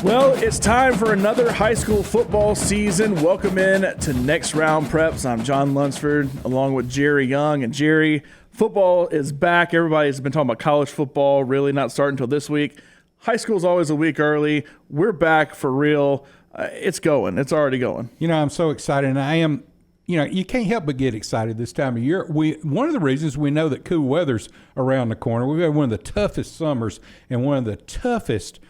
Well, it's time for another high school football season. Welcome in to Next Round Preps. I'm John Lunceford along with Jerry Young. And Jerry, football is back. Everybody's been talking about college football, really not starting until this week. High school's always a week early. We're back for real. It's going. It's already going. You know, I'm so excited, and I am. You know, you can't help but get excited this time of year. One of the reasons we know that cool weather's around the corner. We've had one of the toughest summers and one of the toughest,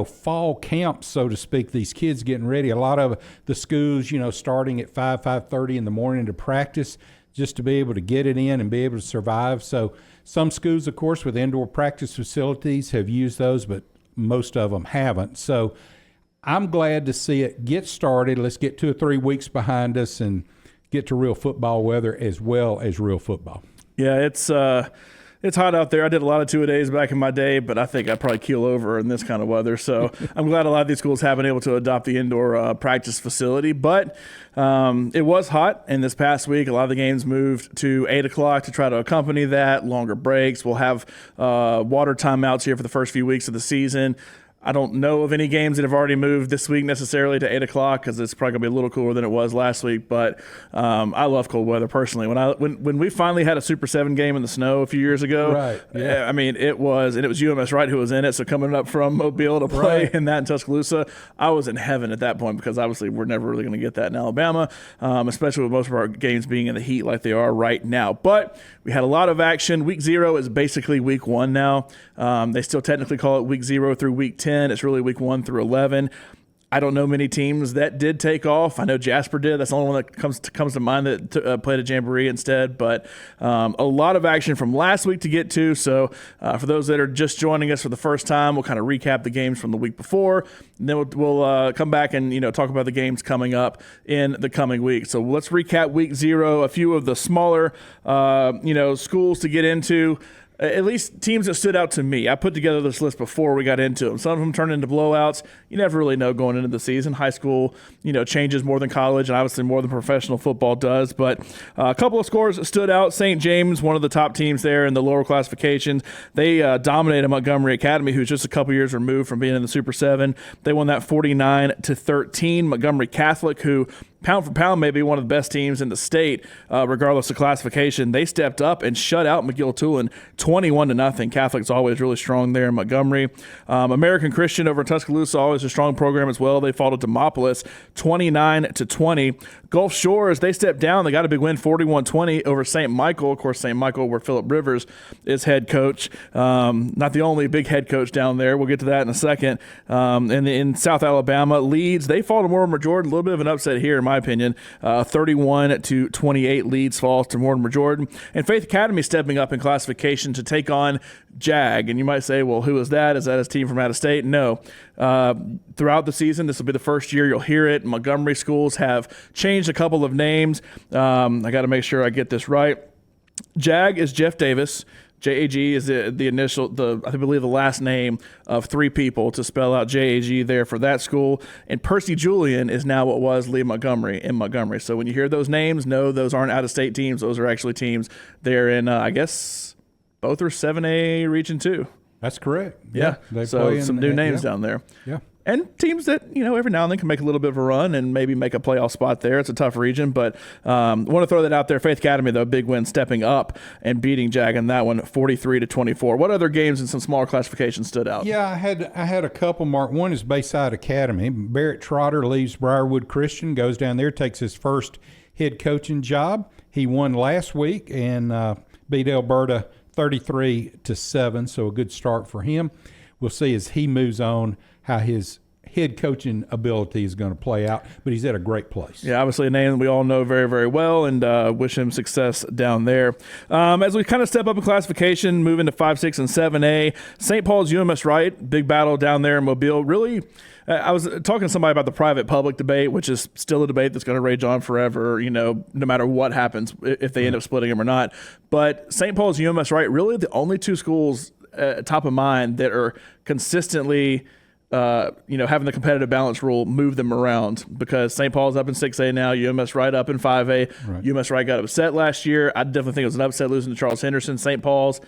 fall camps, so to speak, these kids getting ready. A lot of the schools, starting at 5:30 in the morning to practice just to be able to get it in and be able to survive. So some schools, of course, with indoor practice facilities have used those, but most of them haven't. So I'm glad to see it get started. Let's get 2 or 3 weeks behind us and get to real football weather as well as real football. Yeah, it's hot out there. I did a lot of two-a-days back in my day, but I think I'd probably keel over in this kind of weather. So I'm glad a lot of these schools have been able to adopt the indoor practice facility. But it was hot, and this past week a lot of the games moved to 8 o'clock to try to accompany that, longer breaks. We'll have water timeouts here for the first few weeks of the season. I don't know of any games that have already moved this week necessarily to 8 o'clock because it's probably going to be a little cooler than it was last week. But I love cold weather personally. When we finally had a Super 7 game in the snow a few years ago, right, yeah. I mean, it was UMS Wright who was in it. So coming up from Mobile to play in that in Tuscaloosa, I was in heaven at that point because obviously we're never really going to get that in Alabama, especially with most of our games being in the heat like they are right now. But we had a lot of action. Week 0 is basically week 1 now. They still technically call it week 0 through week 10. It's really week 1 through 11. I don't know many teams that did take off. I know Jasper did. That's the only one that comes to mind that played a jamboree instead. But a lot of action from last week to get to. So for those that are just joining us for the first time, we'll kind of recap the games from the week before. And then we'll come back and talk about the games coming up in the coming week. So let's recap week 0. A few of the smaller schools to get into. At least teams that stood out to me. I put together this list before we got into them. Some of them turned into blowouts. You never really know going into the season. High school, changes more than college, and obviously more than professional football does. But a couple of scores that stood out. St. James, one of the top teams there in the lower classifications. They dominated Montgomery Academy, who's just a couple years removed from being in the Super 7. They won that 49-13. Montgomery Catholic, who pound for pound may be one of the best teams in the state, regardless of classification. They stepped up and shut out McGill-Tulane 21-0. Catholic's always really strong there in Montgomery. American Christian over in Tuscaloosa, always a strong program as well. They fought to Demopolis 29-20. Gulf Shores, they stepped down. They got a big win 41-20 over St. Michael. Of course, St. Michael, where Phillip Rivers is head coach. Not the only big head coach down there. We'll get to that in a second. And in South Alabama, Leeds, they fought to Mortimer Jordan. A little bit of an upset here, in my opinion. 31-28 Leeds falls to Mortimer Jordan. And Faith Academy stepping up in classification to take on Jag. And you might say, well, who is that? Is that his team from out of state? No. Throughout the season, this will be the first year you'll hear it. Montgomery schools have changed a couple of names. I got to make sure I get this right. Jag is Jeff Davis. JAG is the initial, I believe the last name of 3 people to spell out JAG there for that school. And Percy Julian is now what was Lee Montgomery in Montgomery. So when you hear those names, no, those aren't out-of-state teams. Those are actually teams there in, I guess, both are 7A Region 2. That's correct. Yeah. So some new names down there. Yeah. And teams that, every now and then can make a little bit of a run and maybe make a playoff spot there. It's a tough region, but want to throw that out there. Faith Academy, though, big win, stepping up and beating Jag in that one, 43-24. What other games in some smaller classifications stood out? Yeah, I had a couple, Mark. One is Bayside Academy. Barrett Trotter leaves Briarwood Christian, goes down there, takes his first head coaching job. He won last week and beat Alberta 33-7, so a good start for him. We'll see as he moves on how his head coaching ability is going to play out, but he's at a great place. Yeah, obviously a name that we all know very, very well, and wish him success down there. As we kind of step up in classification, move into 5, 6, and 7A, St. Paul's UMS Wright, big battle down there in Mobile. Really, I was talking to somebody about the private-public debate, which is still a debate that's going to rage on forever, no matter what happens, if they end up splitting them or not. But St. Paul's UMS Wright, really the only 2 schools top of mind that are consistently having the competitive balance rule move them around, because St. Paul's up in 6A now, UMS Wright up in 5A. Right. UMS Wright got upset last year. I definitely think it was an upset losing to Charles Henderson. St. Paul's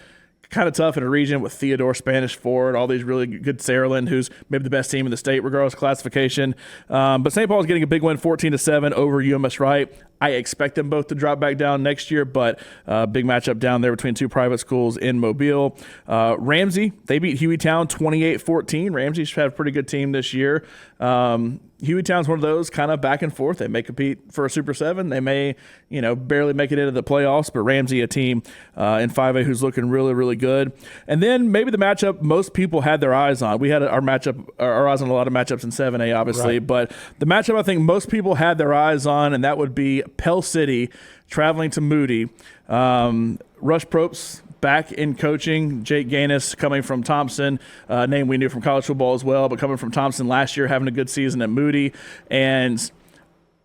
kind of tough in a region with Theodore, Spanish Ford, all these really good Saraland, who's maybe the best team in the state regardless of classification. But St. Paul's getting a big win, 14-7 over UMS Wright. I expect them both to drop back down next year, but big matchup down there between two private schools in Mobile. Ramsey, they beat Hueytown 28-14. Ramsey's had a pretty good team this year. Hueytown's one of those kind of back and forth. They may compete for a Super 7. They may, barely make it into the playoffs, but Ramsey, a team in 5A who's looking really, really good. And then maybe the matchup most people had their eyes on. We had our eyes on a lot of matchups in 7A, obviously, right. But the matchup I think most people had their eyes on, and that would be Pell City traveling to Moody. Rush Probst back in coaching. Jake Gaines coming from Thompson, name we knew from college football as well, but coming from Thompson last year, having a good season at Moody. And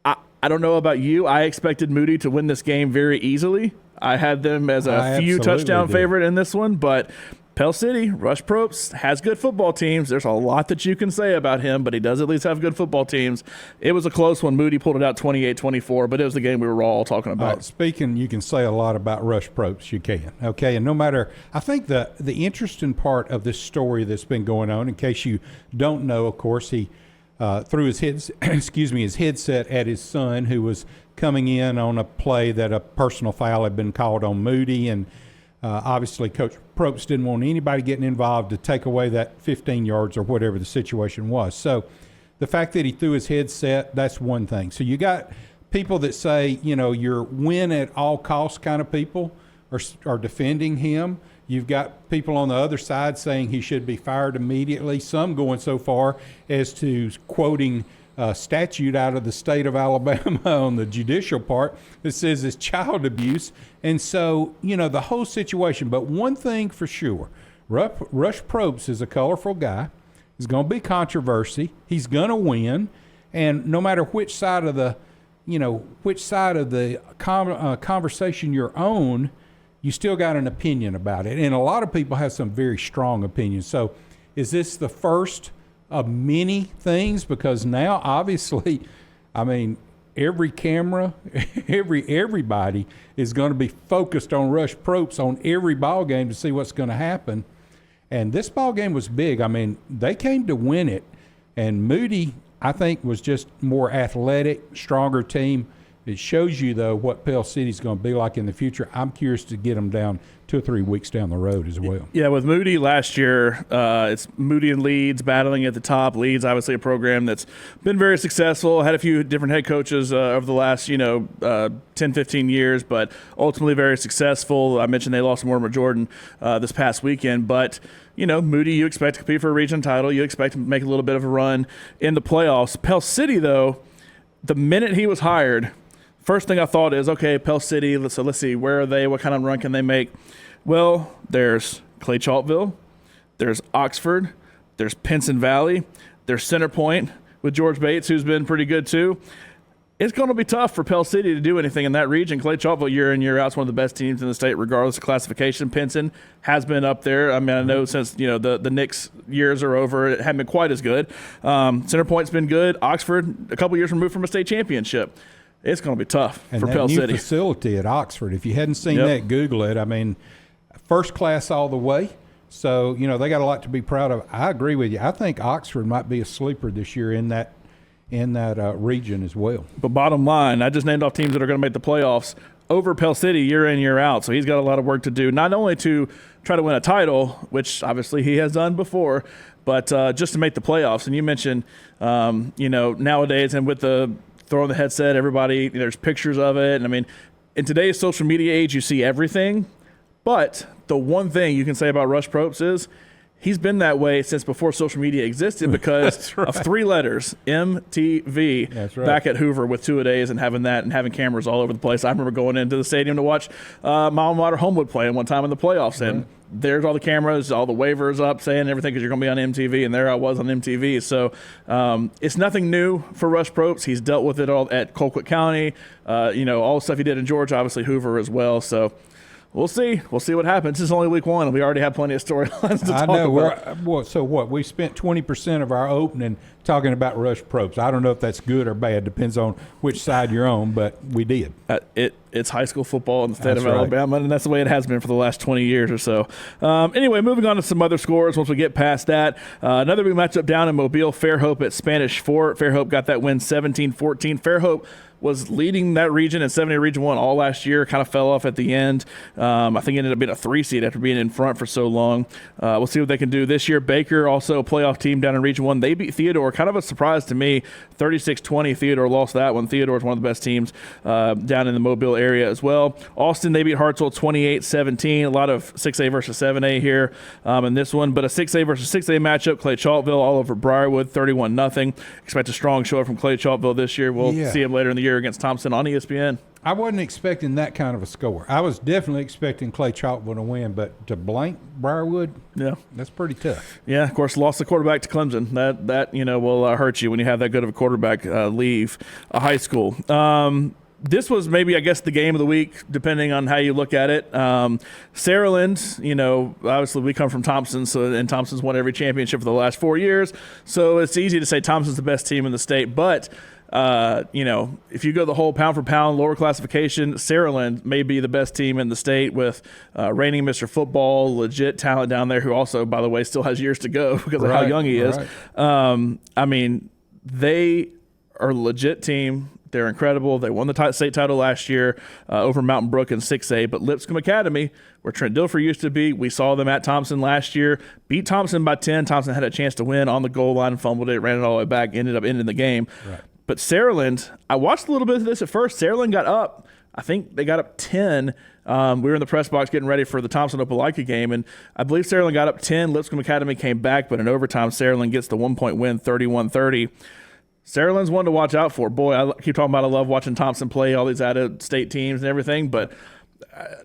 I don't know about you. I expected Moody to win this game very easily. I had them as a few touchdown favorite in this one, but Pell City, Rush Probst, has good football teams. There's a lot that you can say about him, but he does at least have good football teams. It was a close one. Moody pulled it out 28-24, but it was the game we were all talking about. Speaking, you can say a lot about Rush Probst. You can, okay? And no matter – I think the interesting part of this story that's been going on, in case you don't know, of course, he threw his headset at his son, who was coming in on a play that a personal foul had been called on Moody, and obviously Coach Probst didn't want anybody getting involved to take away that 15 yards or whatever the situation was. So the fact that he threw his headset, that's one thing. So you got people that say, you're win at all costs kind of people are defending him. You've got people on the other side saying he should be fired immediately, some going so far as to quoting statute out of the state of Alabama on the judicial part that says it's child abuse. And so, the whole situation. But one thing for sure, Rush Probst is a colorful guy. There's going to be controversy. He's going to win. And no matter which side of the conversation you're on, you still got an opinion about it. And a lot of people have some very strong opinions. So is this the first of many things? Because now, obviously, every camera, everybody is going to be focused on Rush Probst on every ball game to see what's going to happen. And this ball game was big. They came to win it, and Moody, I think, was just more athletic, stronger team. It shows you, though, what Pell City's going to be like in the future. I'm curious to get them down 2 or 3 weeks down the road as well. Yeah, with Moody last year, it's Moody and Leeds battling at the top. Leeds, obviously, a program that's been very successful, had a few different head coaches over the last, 10, 15 years, but ultimately very successful. I mentioned they lost Mortimer Jordan this past weekend, but Moody, you expect to compete for a region title. You expect to make a little bit of a run in the playoffs. Pell City, though, the minute he was hired, first thing I thought is, okay, Pell City, so let's see, where are they? What kind of run can they make? Well, there's Clay Chaltville, there's Oxford, there's Pinson Valley, there's Center Point with George Bates, who's been pretty good too. It's going to be tough for Pell City to do anything in that region. Clay Chaltville, year in, year out, is one of the best teams in the state, regardless of classification. Pinson has been up there. I know since the Knicks years are over, it hadn't been quite as good. Center Point's been good. Oxford, a couple years removed from a state championship. It's going to be tough for Pell City. And that new facility at Oxford, if you hadn't seen that, Google it. First class all the way. So, they got a lot to be proud of. I agree with you. I think Oxford might be a sleeper this year in that region as well. But bottom line, I just named off teams that are going to make the playoffs over Pell City year in, year out. So he's got a lot of work to do, not only to try to win a title, which obviously he has done before, but just to make the playoffs. And you mentioned, nowadays and with the throwing the headset, everybody, there's pictures of it. And in today's social media age, you see everything. But the one thing you can say about Rush Probst is he's been that way since before social media existed because of 3 letters, MTV. That's right. Back at Hoover with 2-a-days and having that and having cameras all over the place. I remember going into the stadium to watch my alma mater Homewood play one time in the playoffs. And there's all the cameras, all the waivers up saying everything because you're going to be on MTV. And there I was on MTV. So it's nothing new for Rush Probst. He's dealt with it all at Colquitt County. All the stuff he did in Georgia, obviously Hoover as well. So we'll see. We'll see what happens. This is only week 1, and we already have plenty of storylines to talk about. So what? We spent 20% of our opening talking about Rush Probst. I don't know if that's good or bad. Depends on which side you're on, but we did. it's high school football in the state of right. Alabama, and that's the way it has been for the last 20 years or so. Anyway, moving on to some other scores once we get past that. Another big matchup down in Mobile, Fairhope at Spanish Fort. Fairhope got that win 17-14. Fairhope was leading that region in 7A Region 1 all last year, kind of fell off at the end. I think it ended up being a 3 seed after being in front for so long. We'll see what they can do this year. Baker, also a playoff team down in Region 1. They beat Theodore, kind of a surprise to me, 36-20. Theodore lost that one. Theodore is one of the best teams down in the Mobile area as well. Austin, they beat Hartsville 28-17. A lot of 6A versus 7A here in this one, but a 6A versus 6A matchup. Clay Chalkville all over Briarwood, 31-0. Expect a strong show from Clay Chalkville this year. We'll see him later in the year against Thompson on ESPN. I wasn't expecting that kind of a score. I was definitely expecting Clay Chalkville to win, but to blank Briarwood, that's pretty tough. Yeah, of course, lost the quarterback to Clemson. That will hurt you when you have that good of a quarterback leave a high school. This was maybe, I guess, the game of the week, depending on how you look at it. Saraland, obviously we come from Thompson, and Thompson's won every championship for the last 4 years. So it's easy to say Thompson's the best team in the state. But, if you go the whole pound for pound lower classification, Saraland may be the best team in the state with reigning Mr. Football, legit talent down there who also, by the way, still has years to go because of how young he is. Right. They are a legit team. They're incredible. They won the state title last year over Mountain Brook in 6A. But Lipscomb Academy, where Trent Dilfer used to be, we saw them at Thompson last year, beat Thompson by 10. Thompson had a chance to win on the goal line, fumbled it, ran it all the way back, ended up ending the game. Right. But Saraland, I watched a little bit of this at first. Saraland got up. I think they got up 10. We were in the press box getting ready for the Thompson-Opelika game, and I believe Saraland got up 10. Lipscomb Academy came back, but in overtime, Saraland gets the 1-point win, 31-30. Saraland's one to watch out for. Boy, I keep talking about I love watching Thompson play all these out-of-state teams and everything, but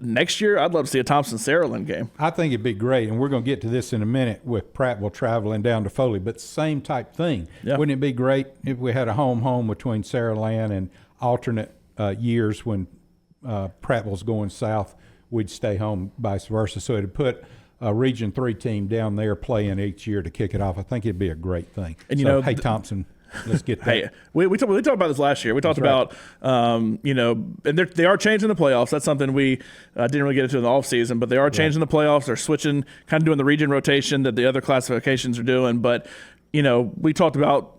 next year I'd love to see a Thompson-Saraland game. I think it'd be great, and we're going to get to this in a minute with Prattville traveling down to Foley, but same type thing. Yeah. Wouldn't it be great if we had a home between Saraland and alternate years when Prattville's going south, we'd stay home, vice versa. So it'd put a Region 3 team down there playing each year to kick it off. I think it'd be a great thing. And hey, Thompson, let's get that. Hey, we talked about this last year. We talked about, and they are changing the playoffs. That's something we didn't really get into in the offseason, but they are changing the playoffs. They're switching, kind of doing the region rotation that the other classifications are doing. But, we talked about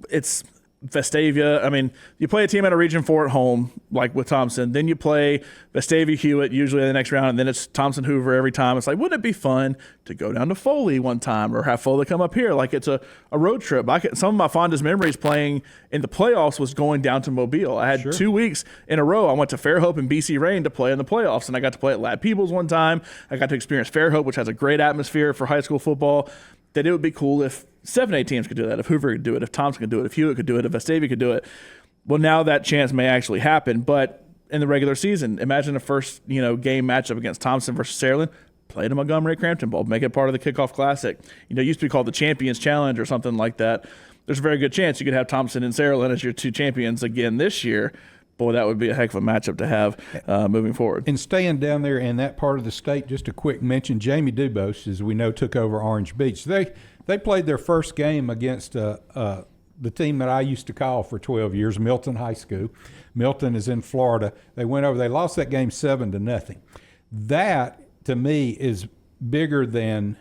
it's Vestavia. I mean, you play a team out of Region 4 at home, like with Thompson. Then you play Vestavia Hewitt usually in the next round, and then it's Thompson Hoover every time. It's like, wouldn't it be fun to go down to Foley one time or have Foley come up here? Like it's a road trip. Some of my fondest memories playing in the playoffs was going down to Mobile. I had 2 weeks in a row. I went to Fairhope and BC Rain to play in the playoffs, and I got to play at Lad Peebles one time. I got to experience Fairhope, which has a great atmosphere for high school football. That it would be cool if 7A teams could do that, if Hoover could do it, if Thompson could do it, if Hewitt could do it, if Vestavia could do it. Well, now that chance may actually happen, but in the regular season, imagine a first game matchup against Thompson versus Saraland, play to Montgomery at Crampton Bowl, make it part of the Kickoff Classic. It used to be called the Champions Challenge or something like that. There's a very good chance you could have Thompson and Saraland as your two champions again this year. Boy, that would be a heck of a matchup to have moving forward. And staying down there in that part of the state, just a quick mention, Jamie Dubose, as we know, took over Orange Beach. They played their first game against the team that I used to call for 12 years, Milton High School. Milton is in Florida. They went over. They lost that game 7-0. That, to me, is bigger than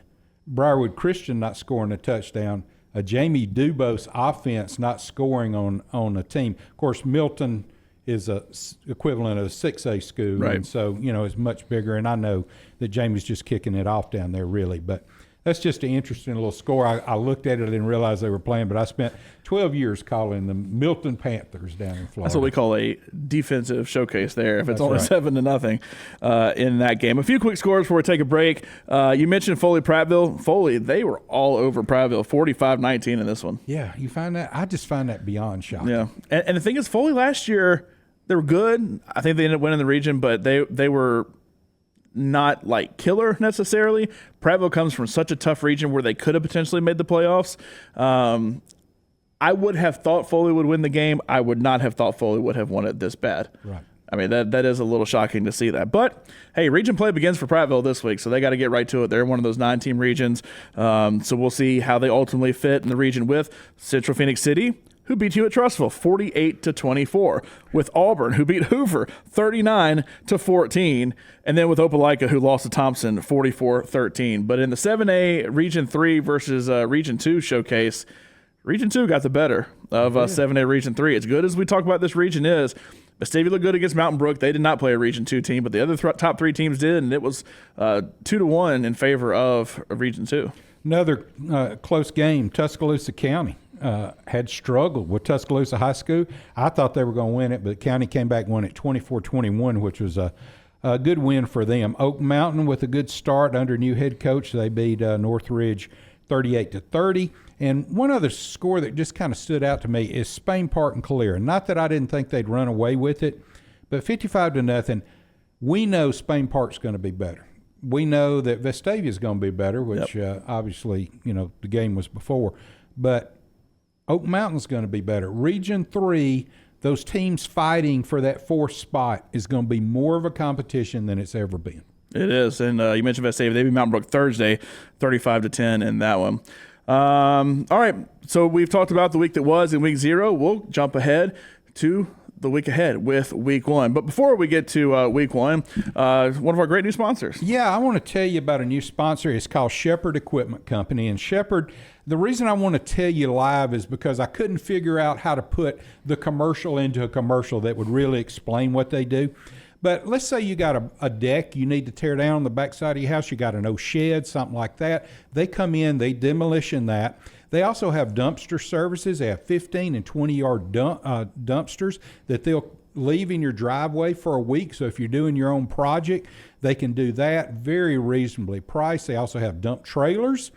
Briarwood Christian not scoring a touchdown, a Jamie Dubose offense not scoring on a team. Of course, Milton is a equivalent of a 6A school, right. And so, it's much bigger. And I know that Jamie's just kicking it off down there, really. But that's just an interesting little score. I looked at it and realized they were playing, but I spent 12 years calling them Milton Panthers down in Florida. That's what we call a defensive showcase there, if it's only 7-0 in that game. A few quick scores before we take a break. You mentioned Foley-Prattville. Foley, they were all over Prattville, 45-19 in this one. Yeah, you find that? I just find that beyond shocking. Yeah, and the thing is, Foley last year, they were good. I think they ended up winning the region, but they were not like killer necessarily. Prattville comes from such a tough region where they could have potentially made the playoffs. I would have thought Foley would win the game. I would not have thought Foley would have won it this bad. Right. I mean, that is a little shocking to see that. But, hey, region play begins for Prattville this week, so they got to get right to it. They're one of those 9-team regions. So we'll see how they ultimately fit in the region with Central Phoenix City, who beat you at Trussville 48-24, with Auburn, who beat Hoover 39-14, and then with Opelika, who lost to Thompson 44-13. But in the 7A Region 3 versus Region 2 showcase, Region 2 got the better of 7A Region 3. As good as we talk about this region is, Batavia looked good against Mountain Brook. They did not play a Region 2 team, but the other top three teams did, and it was 2-1 in favor of Region 2. Another close game, Tuscaloosa County had struggled with Tuscaloosa High School. I thought they were going to win it, but County came back and won it 24-21, which was a good win for them. Oak Mountain with a good start under new head coach. They beat Northridge 38-30. And one other score that just kind of stood out to me is Spain Park and Calera. Not that I didn't think they'd run away with it, but 55-0. We know Spain Park's going to be better. We know that Vestavia is going to be better, which obviously, the game was before. But Oak Mountain's going to be better. Region 3, those teams fighting for that fourth spot is going to be more of a competition than it's ever been. It is. And you mentioned Vestavia. They beat Mountain Brook Thursday, 35-10 in that one. All right, so we've talked about the week that was in week 0. We'll jump ahead to the week ahead with week 1. But before we get to week 1, one of our great new sponsors. Yeah, I want to tell you about a new sponsor. It's called Shepherd Equipment Company. And Shepherd, the reason I want to tell you live is because I couldn't figure out how to put the commercial into a commercial that would really explain what they do. But let's say you got a deck you need to tear down on the backside of your house. You got an old shed, something like that. They come in, they demolition that. They also have dumpster services. They have 15 and 20-yard dumpsters that they'll leave in your driveway for a week. So if you're doing your own project, they can do that very reasonably priced. They also have dump trailers,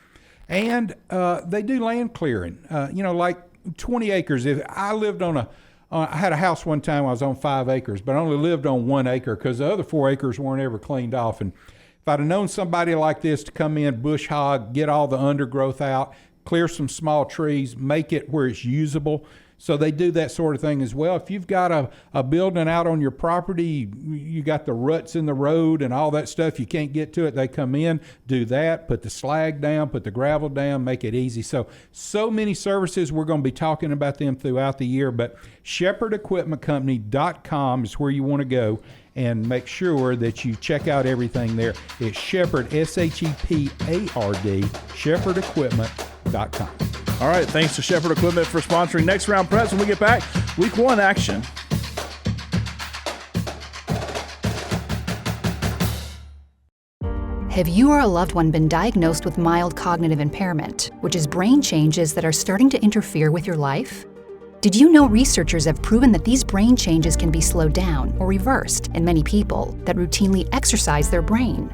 and they do land clearing. Like 20 acres. If I lived on I had a house one time, I was on 5 acres, but I only lived on 1 acre because the other 4 acres weren't ever cleaned off. And if I'd have known somebody like this to come in, bush hog, get all the undergrowth out, clear some small trees, make it where it's usable. So they do that sort of thing as well. If you've got a building out on your property, you got the ruts in the road and all that stuff, you can't get to it, they come in, do that, put the slag down, put the gravel down, make it easy. So many services. We're going to be talking about them throughout the year, but ShepherdEquipmentCompany.com is where you want to go and make sure that you check out everything there. It's Shepherd, SHEPARD, ShepherdEquipment.com. All right, thanks to Shepherd Equipment for sponsoring Next Round Preps. When we get back, week 1 action. Have you or a loved one been diagnosed with mild cognitive impairment, which is brain changes that are starting to interfere with your life? Did you know researchers have proven that these brain changes can be slowed down or reversed in many people that routinely exercise their brain?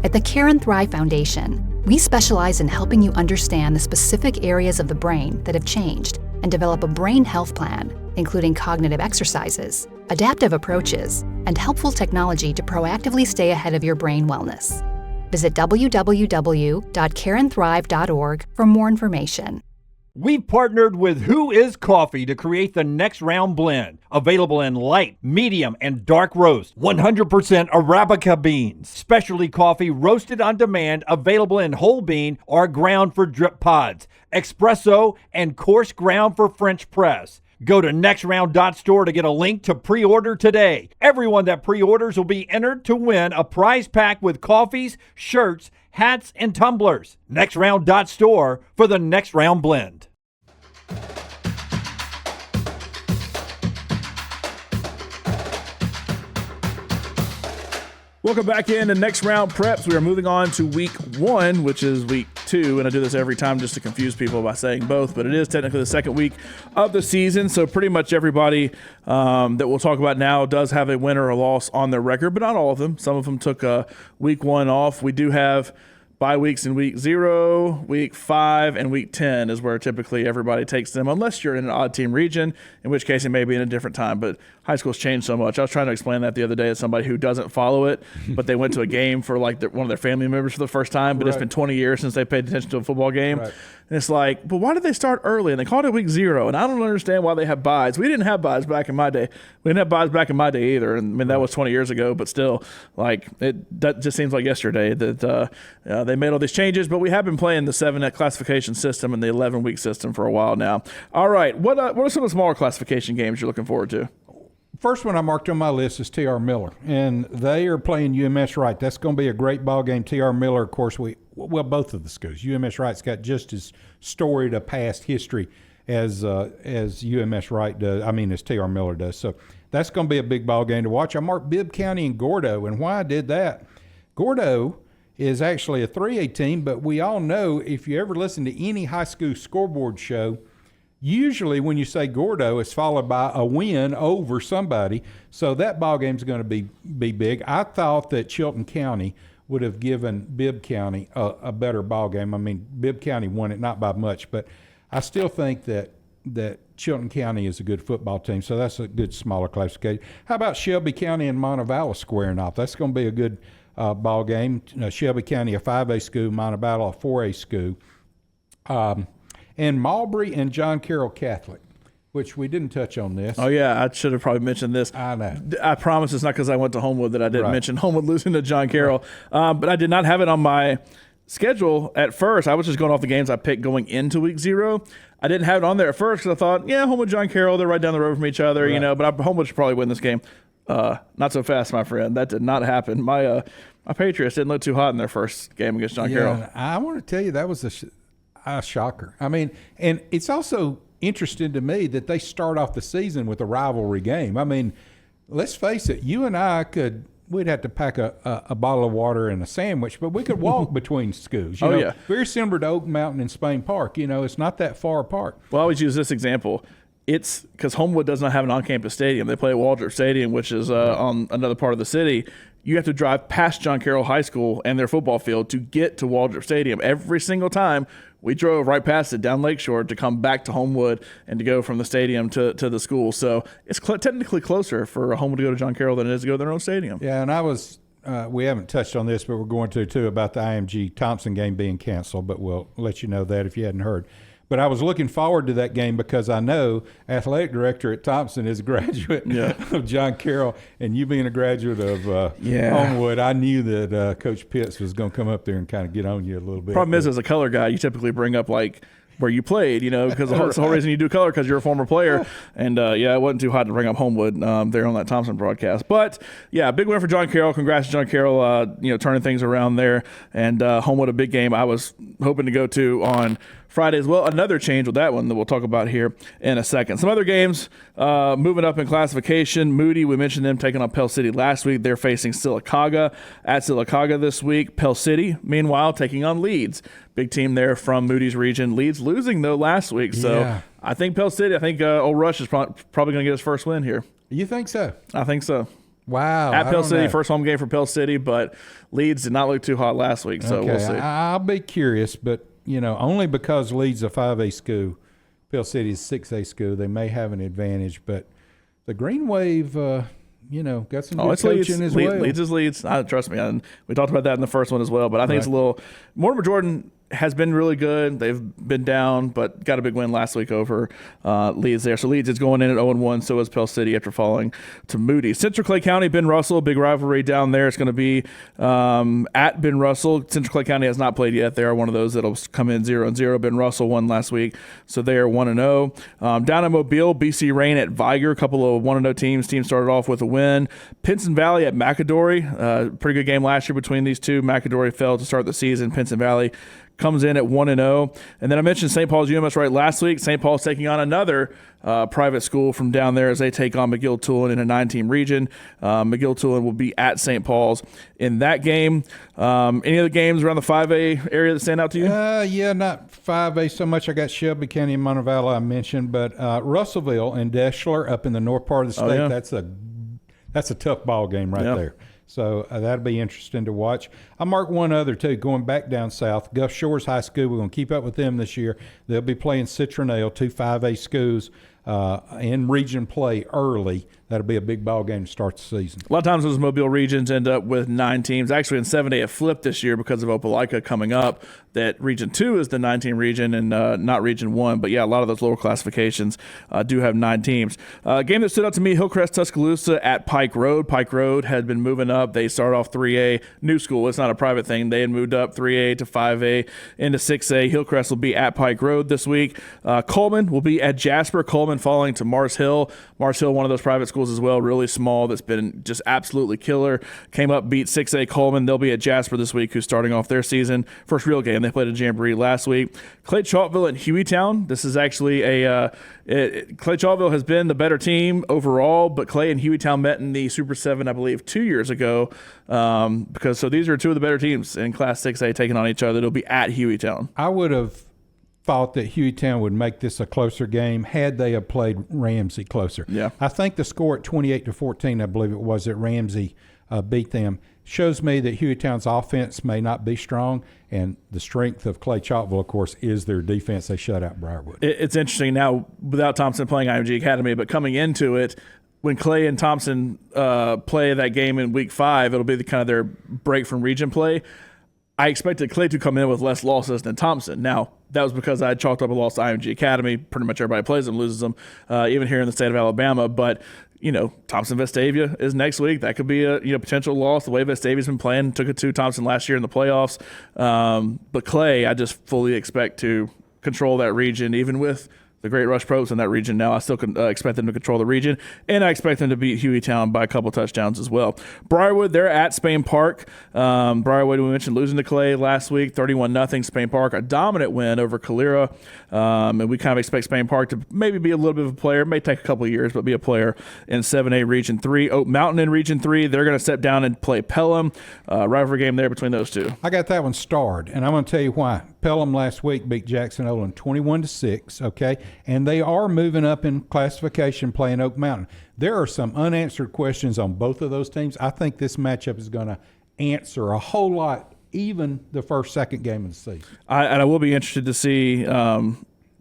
At the Care and Thrive Foundation, we specialize in helping you understand the specific areas of the brain that have changed and develop a brain health plan, including cognitive exercises, adaptive approaches, and helpful technology to proactively stay ahead of your brain wellness. Visit www.careandthrive.org for more information. We've partnered with Who Is Coffee to create the Next Round Blend, available in light, medium, and dark roast. 100% Arabica beans. Specialty coffee roasted on demand, available in whole bean or ground for drip pods. Espresso and coarse ground for French press. Go to nextround.store to get a link to pre-order today. Everyone that pre-orders will be entered to win a prize pack with coffees, shirts, hats, and tumblers. Nextround.store for the Next Round Blend. Welcome back into Next Round Preps. We are moving on to week 1, which is week 2, and I do this every time just to confuse people by saying both, but it is technically the second week of the season, so pretty much everybody that we'll talk about now does have a win or a loss on their record, but not all of them. Some of them took week 1 off. We do have bye weeks in week 0, week 5, and week 10 is where typically everybody takes them, unless you're in an odd team region, in which case it may be in a different time. But high school's changed so much. I was trying to explain that the other day to somebody who doesn't follow it, but they went to a game for like one of their family members for the first time, but it's been 20 years since they paid attention to a football game. Right. And it's like, but why did they start early? And they called it week 0. And I don't understand why they have buys. We didn't have buys back in my day. We didn't have buys back in my day either. And I mean, that was 20 years ago, but still, like, that just seems like yesterday that they made all these changes. But we have been playing the 7 classification system and the 11-week system for a while now. All right. What are some of the smaller classification games you're looking forward to? First one I marked on my list is T.R. Miller, and they are playing UMS Wright. That's going to be a great ball game. T.R. Miller, of course, both of the schools. UMS Wright's got just as storied a past history as UMS Wright does. I mean, as T.R. Miller does. So that's going to be a big ball game to watch. I marked Bibb County and Gordo, and why I did that, Gordo is actually a 3A team, but we all know if you ever listen to any high school scoreboard show, usually when you say Gordo, it's followed by a win over somebody. So that ball game is going to be big. I thought that Chilton County would have given Bibb County a better ball game. I mean, Bibb County won it, not by much, but I still think that Chilton County is a good football team, so that's a good smaller classification. How about Shelby County and Montevallo squaring off? That's going to be a good ball game. Shelby County, a 5A school, Montevallo, a 4A school. And Marbury and John Carroll Catholic, which we didn't touch on this. Oh, yeah, I should have probably mentioned this. I know. I promise it's not because I went to Homewood that I didn't mention Homewood losing to John Carroll. But I did not have it on my schedule at first. I was just going off the games I picked going into week 0. I didn't have it on there at first because I thought, Homewood, John Carroll, they're right down the road from each other, but Homewood should probably win this game. Not so fast, my friend. That did not happen. My Patriots didn't look too hot in their first game against John Carroll. I want to tell you that was a shocker. I mean, and it's also interesting to me that they start off the season with a rivalry game. I mean, let's face it, you and I we'd have to pack a bottle of water and a sandwich, but we could walk between schools. You know, very similar to Oak Mountain and Spain Park. It's not that far apart. Well, I always use this example. It's because Homewood does not have an on-campus stadium. They play at Waldrop Stadium, which is on another part of the city. You have to drive past John Carroll High School and their football field to get to Waldrop Stadium. Every single time we drove right past it down Lakeshore to come back to Homewood and to go from the stadium to the school. So it's technically closer for Homewood to go to John Carroll than it is to go to their own stadium. Yeah, and we haven't touched on this, but we're going to too, about the IMG Thompson game being canceled, but we'll let you know that if you hadn't heard. But I was looking forward to that game because I know athletic director at Thompson is a graduate of John Carroll, and you being a graduate of Homewood, I knew that Coach Pitts was going to come up there and kind of get on you a little bit. Problem is, as a color guy, you typically bring up like where you played, because the whole reason you do color because you're a former player. And, it wasn't too hot to bring up Homewood there on that Thompson broadcast. But, big win for John Carroll. Congrats to John Carroll, turning things around there. And Homewood, a big game I was hoping to go to on Friday as well. Another change with that one that we'll talk about here in a second. Some other games moving up in classification. Moody, we mentioned them taking on Pell City last week. They're facing Sylacauga at Sylacauga this week. Pell City, meanwhile, taking on Leeds. Big team there from Moody's region. Leeds losing, though, last week. So I think Pell City, old Rush is probably going to get his first win here. You think so? I think so. Wow. At Pell City, first home game for Pell City, but Leeds did not look too hot last week, so we'll see. I'll be curious, but, only because Leeds is a 5A school, Pell City is a 6A school, they may have an advantage. But the Green Wave, got some good coaching as well. Leeds is Leeds. Trust me. We talked about that in the first one as well, but I think it's a little – Mortimer Jordan has been really good. They've been down, but got a big win last week over Leeds there. So Leeds is going in at 0-1. So is Pell City after falling to Moody. Central Clay County, Ben Russell, big rivalry down there. It's going to be at Ben Russell. Central Clay County has not played yet. They are one of those that'll come in 0-0. Ben Russell won last week, so they are 1-0. Down in Mobile, BC Rain at Viger, a couple of 1-0 teams. Team started off with a win. Pinson Valley at McAdory, pretty good game last year between these two. McAdory fell to start the season. Pinson Valley comes in at 1-0. And then I mentioned St. Paul's UMS right last week. St. Paul's taking on another private school from down there as they take on McGill-Tulane in a 9-team region. McGill-Tulane will be at St. Paul's in that game. Any other games around the 5A area that stand out to you? Not 5A so much. I got Shelby County and Montevallo I mentioned, but Russellville and Deschler up in the north part of the state, that's a tough ball game there. So that'll be interesting to watch. I marked one other, too, going back down south. Gulf Shores High School, we're going to keep up with them this year. They'll be playing Citronelle, two 5A schools. in region play early. That'll be a big ball game to start the season. A lot of times those Mobile regions end up with 9 teams. Actually, in 7A, it flipped this year because of Opelika coming up. That Region 2 is the 9-team region and not Region 1. But, yeah, a lot of those lower classifications do have 9 teams. Game that stood out to me, Hillcrest Tuscaloosa at Pike Road. Pike Road had been moving up. They started off 3A. New school. It's not a private thing. They had moved up 3A to 5A into 6A. Hillcrest will be at Pike Road this week. Coleman will be at Jasper. Coleman falling to Mars Hill. Mars Hill, one of those private schools as well, really small, that's been just absolutely killer. Came up, beat 6A Coleman. They'll be at Jasper this week, who's starting off their season. First real game. They played a jamboree last week. Clay Chalkville and Hueytown. This is actually Clay Chalkville has been the better team overall, but Clay and Hueytown met in the Super 7, I believe, 2 years ago. So these are two of the better teams in Class 6A taking on each other. It'll be at Hueytown. I would have thought that Hueytown would make this a closer game had they have played Ramsey closer. Yeah. I think the score at 28-14, I believe it was, that Ramsey beat them, shows me that Hueytown's offense may not be strong, and the strength of Clay Chalkville, of course, is their defense. They shut out Briarwood. It's interesting now, without Thompson playing IMG Academy, but coming into it, when Clay and Thompson play that game in Week 5, it'll be kind of their break from region play. I expected Clay to come in with less losses than Thompson. Now, that was because I had chalked up a loss to IMG Academy. Pretty much everybody plays them, loses them, even here in the state of Alabama. But, Thompson Vestavia is next week. That could be a potential loss. The way Vestavia's been playing, took it to Thompson last year in the playoffs. But Clay, I just fully expect to control that region, even with the great Rush Probst in that region now. I still expect them to control the region, and I expect them to beat Hueytown by a couple touchdowns as well. Briarwood, they're at Spain Park. Briarwood, we mentioned losing to Clay last week, 31-0. Spain Park, a dominant win over Calera, and we kind of expect Spain Park to maybe be a little bit of a player. It may take a couple of years, but be a player in 7A Region 3. Oak Mountain in Region 3, they're going to step down and play Pelham. Rivalry game there between those two. I got that one starred, and I'm going to tell you why. Pelham last week beat Jackson Olin 21-6, okay? And they are moving up in classification playing Oak Mountain. There are some unanswered questions on both of those teams. I think this matchup is going to answer a whole lot, even the second game of the season. I will be interested to see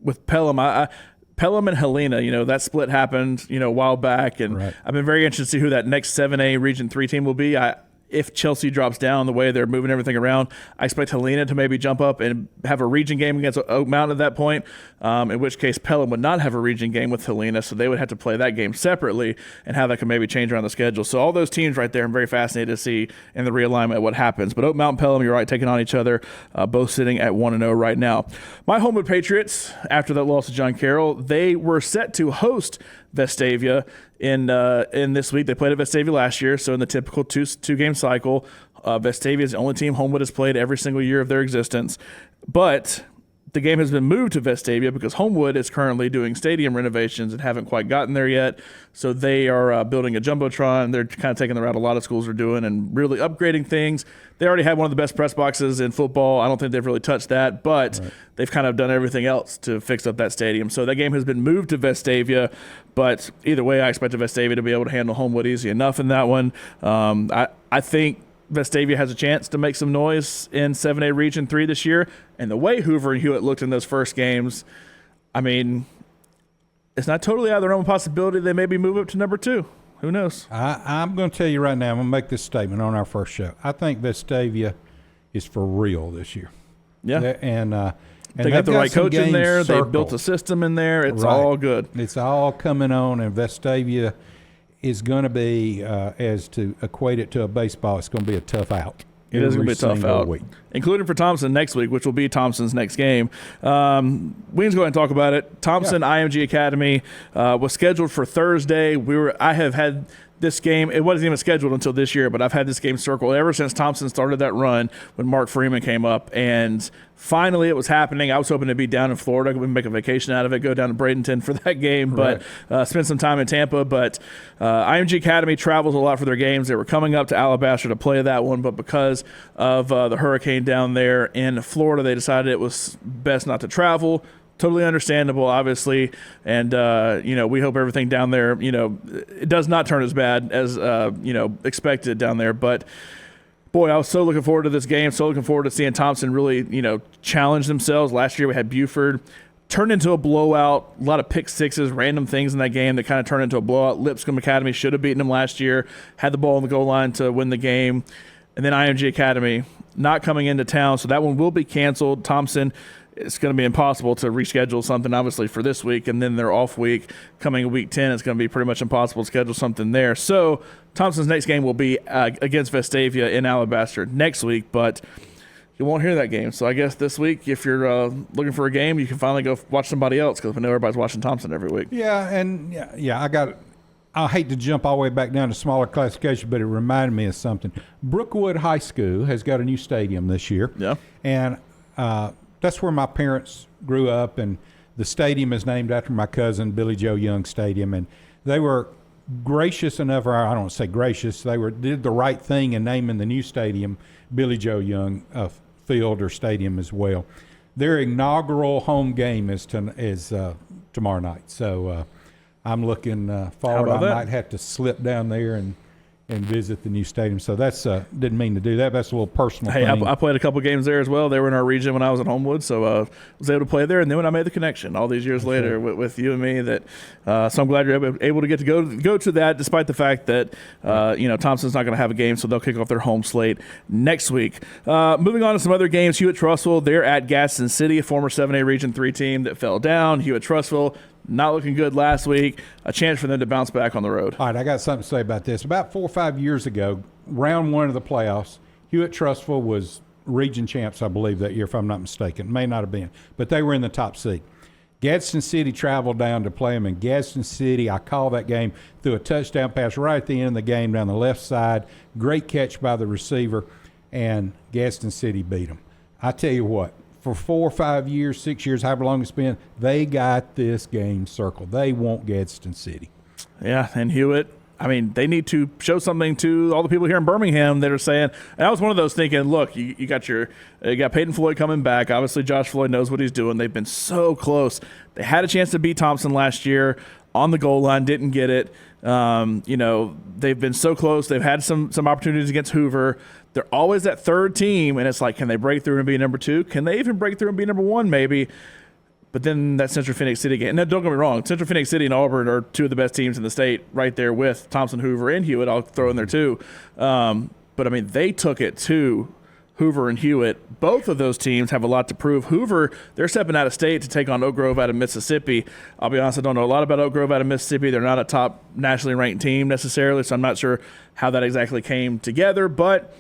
with Pelham. Pelham and Helena, that split happened, a while back. And right. I've been very interested to see who that next 7A Region 3 team will be. If Chelsea drops down the way they're moving everything around, I expect Helena to maybe jump up and have a region game against Oak Mountain at that point, in which case Pelham would not have a region game with Helena, so they would have to play that game separately and how that could maybe change around the schedule. So all those teams right there, I'm very fascinated to see in the realignment what happens. But Oak Mountain, Pelham, you're right, taking on each other, both sitting at 1-0 right now. My Homewood Patriots, after that loss to John Carroll, they were set to host Vestavia in this week. They played at Vestavia last year, so in the typical two-game cycle, Vestavia is the only team Homewood has played every single year of their existence. But the game has been moved to Vestavia because Homewood is currently doing stadium renovations and haven't quite gotten there yet. So they are building a Jumbotron. They're kind of taking the route a lot of schools are doing and really upgrading things. They already had one of the best press boxes in football. I don't think they've really touched that, but they've kind of done everything else to fix up that stadium. So that game has been moved to Vestavia, but either way, I expect Vestavia to be able to handle Homewood easy enough in that one. I think Vestavia has a chance to make some noise in 7A Region 3 this year. And the way Hoover and Hewitt looked in those first games, I mean, it's not totally out of the realm of possibility they maybe move up to number 2. Who knows? I'm going to tell you right now, I'm going to make this statement on our first show. I think Vestavia is for real this year. Yeah. And they got the right coach in there. Circled. They built a system in there. It's right. all good. It's all coming on, and Vestavia is going to be, as to equate it to a baseball, it's going to be a tough out. It is going to be a tough out, week. Including for Thompson next week, which will be Thompson's next game. We can go ahead and talk about it. Thompson IMG Academy was scheduled for Thursday. I have had this game. It wasn't even scheduled until this year, but I've had this game circled ever since Thompson started that run when Mark Freeman came up. And finally it was happening. I was hoping to be down in Florida. We make a vacation out of it, go down to Bradenton for that game, right. but spend some time in Tampa. But IMG Academy travels a lot for their games. They were coming up to Alabaster to play that one, but because of the hurricane down there in Florida, they decided it was best not to travel. Totally understandable, obviously, and we hope everything down there, it does not turn as bad as expected down there. But boy, I was so looking forward to this game. So looking forward to seeing Thompson really, challenge themselves. Last year we had Buford. turned into a blowout. A lot of pick sixes, random things in that game that kind of turned into a blowout. Lipscomb Academy should have beaten them last year, had the ball on the goal line to win the game. And then IMG Academy not coming into town, so that one will be canceled. Thompson, it's going to be impossible to reschedule something, obviously, for this week, and then their off week coming week 10, it's going to be pretty much impossible to schedule something there. So Thompson's next game will be against Vestavia in Alabaster next week, but you won't hear that game. So I guess this week, if you're looking for a game, you can finally go watch somebody else, because I know everybody's watching Thompson every week. Yeah, and I hate to jump all the way back down to smaller classification, but it reminded me of something. Brookwood High School has got a new stadium this year. Yeah. And that's where my parents grew up, and the stadium is named after my cousin, Billy Joe Young Stadium. And they were gracious enough, or I don't say gracious, did the right thing in naming the new stadium Billy Joe Young Field or Stadium as well. Their inaugural home game is tomorrow night. So I'm looking forward. I might have to slip down there and visit the new stadium. So that's didn't mean to do that. That's a little personal thing. I played a couple games there as well. They were in our region when I was at Homewood, so was able to play there. And then when I made the connection all these years later with you and me, that so I'm glad you're able to get to go to that, despite the fact that Thompson's not going to have a game, so they'll kick off their home slate next week. Moving on to some other games, Hewitt-Trussville, they're at Gadsden City, a former 7A Region 3 team that fell down. Hewitt-Trussville not looking good last week. A chance for them to bounce back on the road. All right, I got something to say about this. About 4 or 5 years ago, round one of the playoffs, Hewitt-Trussville was region champs, I believe, that year, if I'm not mistaken. May not have been, but they were in the top seed. Gadsden City traveled down to play them in Gadsden City. I call that game, threw a touchdown pass right at the end of the game down the left side. Great catch by the receiver, and Gadsden City beat them. I tell you what, for 4 or 5 years, 6 years, however long it's been, they got this game circled. They want Gadsden City. Yeah, and Hewitt, I mean, they need to show something to all the people here in Birmingham that are saying, and I was one of those thinking, look, you got Peyton Floyd coming back. Obviously, Josh Floyd knows what he's doing. They've been so close. They had a chance to beat Thompson last year on the goal line, didn't get it. They've been so close. They've had some opportunities against Hoover. They're always that third team, and it's like, can they break through and be number 2? Can they even break through and be number 1 maybe? But then that Central Phoenix City game. Now, don't get me wrong. Central Phoenix City and Auburn are two of the best teams in the state right there with Thompson, Hoover, and Hewitt. I'll throw in there too. But, I mean, they took it to Hoover and Hewitt. Both of those teams have a lot to prove. Hoover, they're stepping out of state to take on Oak Grove out of Mississippi. I'll be honest, I don't know a lot about Oak Grove out of Mississippi. They're not a top nationally ranked team necessarily, so I'm not sure how that exactly came together. But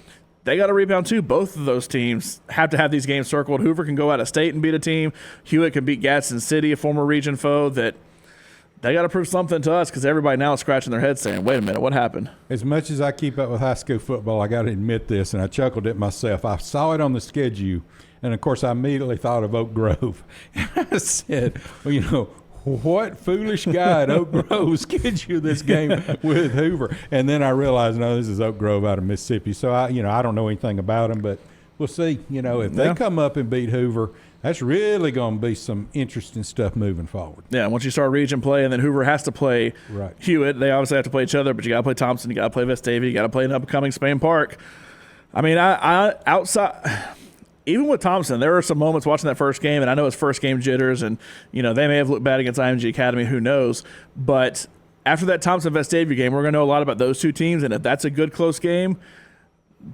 they got to rebound too. Both of those teams have to have these games circled. Hoover can go out of state and beat a team. Hewitt can beat Gadsden City, a former region foe. That they got to prove something to us, because everybody now is scratching their head saying, wait a minute, what happened? As much as I keep up with high school football, I got to admit this, and I chuckled at myself. I saw it on the schedule, and, of course, I immediately thought of Oak Grove. I said, well, what foolish guy at Oak Grove scheduled this game with Hoover? And then I realized, no, this is Oak Grove out of Mississippi. So, I don't know anything about them, but we'll see. If they come up and beat Hoover, that's really going to be some interesting stuff moving forward. Yeah, once you start region play, and then Hoover has to play Hewitt, they obviously have to play each other, but you got to play Thompson, you got to play Vestavia, you got to play an upcoming Spain Park. I mean, I outside – even with Thompson, there were some moments watching that first game, and I know it's first game jitters, and they may have looked bad against IMG Academy, who knows. But after that Thompson-Vestavia game, we're going to know a lot about those two teams, and if that's a good close game,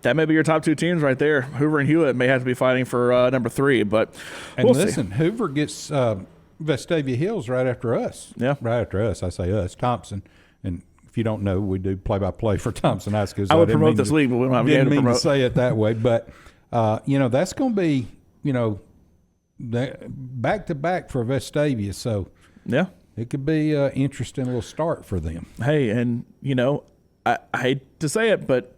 that may be your top two teams right there. Hoover and Hewitt may have to be fighting for number 3, but we'll see. Hoover gets Vestavia Hills right after us. Yeah. Right after us. I say us, Thompson. And if you don't know, we do play-by-play for Thompson High School. So I would promote this league, but we don't have a game to promote. Didn't mean to say it that way, but that's going to be, back-to-back for Vestavia. So yeah, it could be an interesting little start for them. Hey, and, I hate to say it, but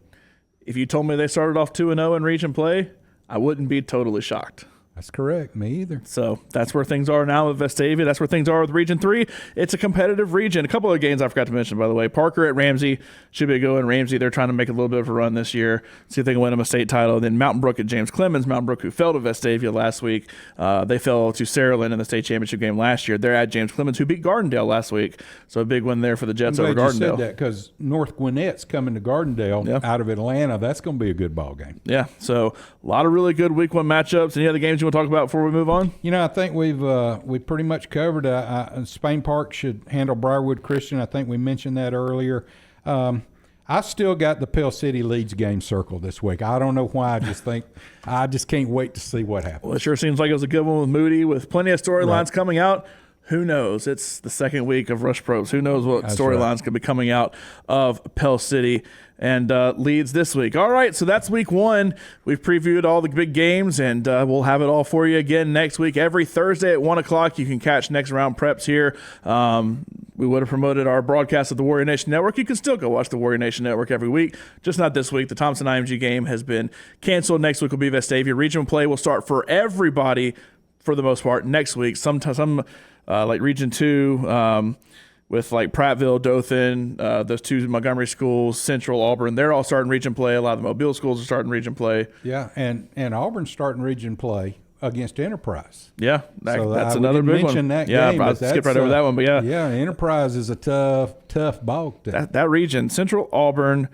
if you told me they started off 2-0 in region play, I wouldn't be totally shocked. That's correct. Me either. So that's where things are now with Vestavia. That's where things are with Region 3. It's a competitive region. A couple of games I forgot to mention, by the way. Parker at Ramsey should be a good one. Ramsey, they're trying to make a little bit of a run this year, see if they can win them a state title. Then Mountain Brook at James Clemens. Mountain Brook, who fell to Vestavia last week. They fell to Saraland in the state championship game last year. They're at James Clemens, who beat Gardendale last week. So a big win there for the Jets over Gardendale. I'm glad you said that, because North Gwinnett's coming to Gardendale out of Atlanta. That's going to be a good ball game. Yeah, so a lot of really good week 1 matchups. Any other games you want want to talk about before we move on? I think we've pretty much covered. Spain Park should handle Briarwood Christian. I think we mentioned that earlier. I still got the Pell City Leeds game circled this week. I don't know why. I just can't wait to see what happens. Well, it sure seems like it was a good one with Moody, with plenty of storylines coming out. Who knows? It's the second week of Rush Probst. Who knows what storylines could be coming out of Pell City and Leeds this week. All right, so that's week 1. We've previewed all the big games, and we'll have it all for you again next week. Every Thursday at 1 o'clock, you can catch Next Round Preps here. We would have promoted our broadcast at the Warrior Nation Network. You can still go watch the Warrior Nation Network every week, just not this week. The Thompson IMG game has been canceled. Next week will be Vestavia. Regional play will start for everybody for the most part next week. Some like Region 2, with like Prattville, Dothan, those 2 Montgomery schools, Central, Auburn, they're all starting region play. A lot of the Mobile schools are starting region play. Yeah, and Auburn's starting region play against Enterprise. Yeah, that's another big one. That yeah, game, I skipped right over that one, but yeah. Yeah, Enterprise is a tough ball. That region, Central, Auburn,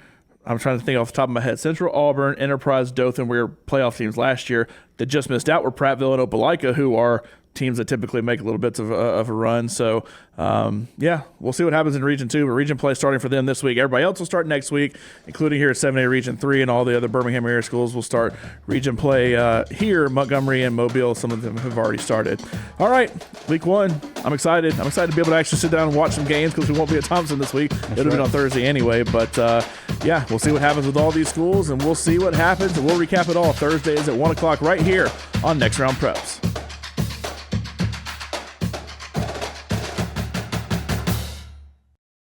I'm trying to think off the top of my head. Central, Auburn, Enterprise, Dothan were playoff teams last year that just missed out were Prattville and Opelika, who are teams that typically make a little bits of a run. So, we'll see what happens in Region 2. But Region play starting for them this week. Everybody else will start next week, including here at 7A Region 3, and all the other Birmingham area schools will start Region play here. Montgomery and Mobile, some of them have already started. All right, week 1. I'm excited. I'm excited to be able to actually sit down and watch some games because we won't be at Thompson this week. It'll have been on Thursday anyway. But, we'll see what happens with all these schools, and we'll see what happens, and we'll recap it all Thursdays at 1 o'clock right here on Next Round Preps.